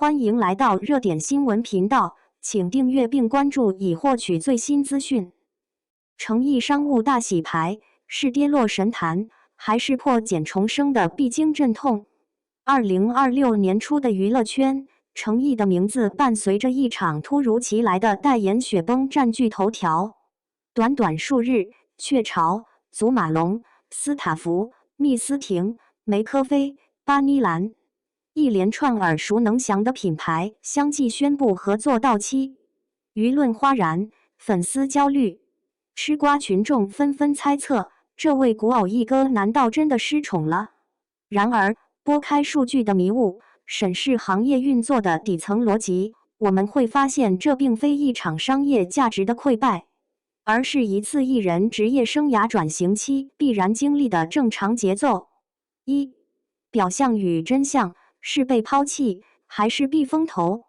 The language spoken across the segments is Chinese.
欢迎来到热点新闻频道，请订阅并关注以获取最新资讯。诚毅商务大洗牌，是跌落神坛，还是破茧重生的必经阵痛？2026年初的娱乐圈，诚毅的名字伴随着一场突如其来的代言雪崩占据头条。短短数日，雀巢、祖马龙、斯塔福、蜜斯婷、梅科菲、巴妮兰，一连串耳熟能详的品牌相继宣布合作到期，舆论哗然，粉丝焦虑，吃瓜群众纷纷猜测，这位古偶一哥难道真的失宠了？然而，拨开数据的迷雾，审视行业运作的底层逻辑，我们会发现这并非一场商业价值的溃败，而是一次艺人职业生涯转型期必然经历的正常节奏。一、表象与真相。是被抛弃还是避风头？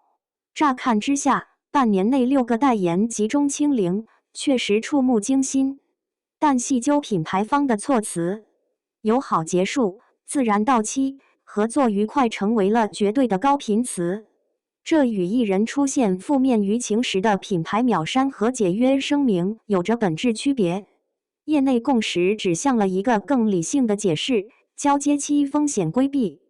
乍看之下，半年内6个代言集中清零，确实触目惊心。但细究品牌方的措辞，友好结束，自然到期，合作愉快成为了绝对的高频词。这与艺人出现负面舆情时的品牌秒删和解约声明有着本质区别。业内共识指向了一个更理性的解释：交接期风险规避。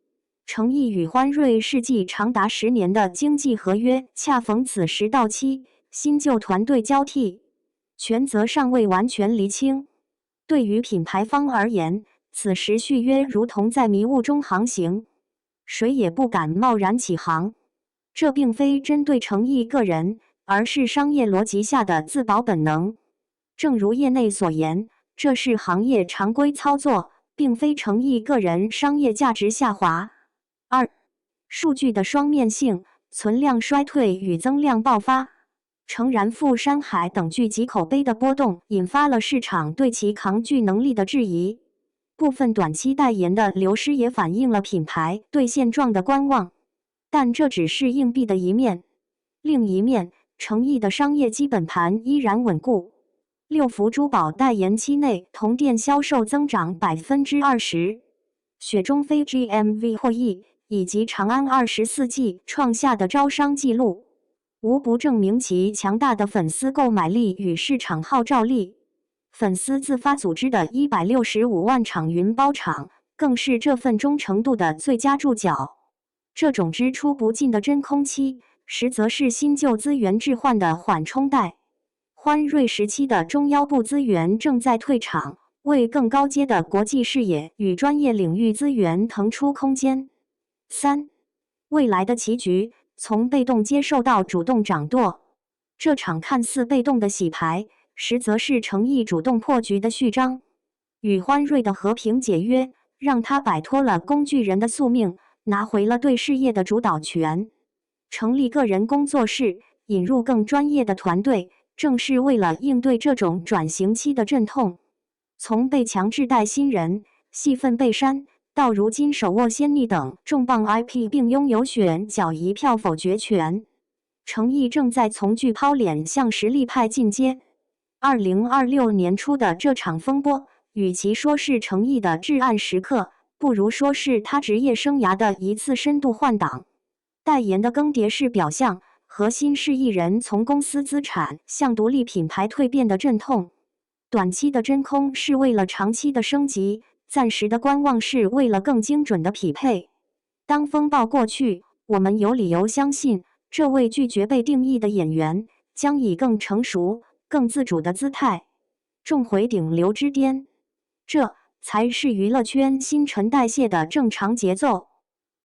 诚毅与欢瑞世纪长达10年的经纪合约，恰逢此时到期，新旧团队交替，权责尚未完全厘清。对于品牌方而言，此时续约如同在迷雾中航行，谁也不敢贸然起航。这并非针对诚毅个人，而是商业逻辑下的自保本能。正如业内所言，这是行业常规操作，并非诚毅个人商业价值下滑。2. 数据的双面性，存量衰退与增量爆发。诚然赴山海等剧集口碑的波动，引发了市场对其抗拒能力的质疑。部分短期代言的流失也反映了品牌对现状的观望。但这只是硬币的一面。另一面，诚毅的商业基本盘依然稳固。6幅珠宝代言期内同店销售增长20%，雪中飞 GMV 获益。以及长安24季创下的招商纪录，无不证明其强大的粉丝购买力与市场号召力。粉丝自发组织的165万场云包场，更是这份忠诚度的最佳注脚。这种支出不尽的真空期，实则是新旧资源置换的缓冲带。欢瑞时期的中腰部资源正在退场，为更高阶的国际视野与专业领域资源腾出空间。3. 未来的棋局，从被动接受到主动掌舵。这场看似被动的洗牌，实则是诚毅主动破局的序章。与欢瑞的和平解约，让他摆脱了工具人的宿命，拿回了对事业的主导权。成立个人工作室，引入更专业的团队，正是为了应对这种转型期的阵痛。从被强制带新人，戏份被删，到如今手握先例等重磅 IP 并拥有选角一票否决权，诚毅正在从巨抛脸向实力派进阶。2026年初的这场风波，与其说是诚毅的至暗时刻，不如说是他职业生涯的一次深度换挡。代言的更迭是表象，核心是艺人从公司资产向独立品牌蜕变的阵痛。短期的真空是为了长期的升级，暂时的观望是为了更精准的匹配。当风暴过去，我们有理由相信，这位拒绝被定义的演员将以更成熟、更自主的姿态重回顶流之巅。这才是娱乐圈新陈代谢的正常节奏。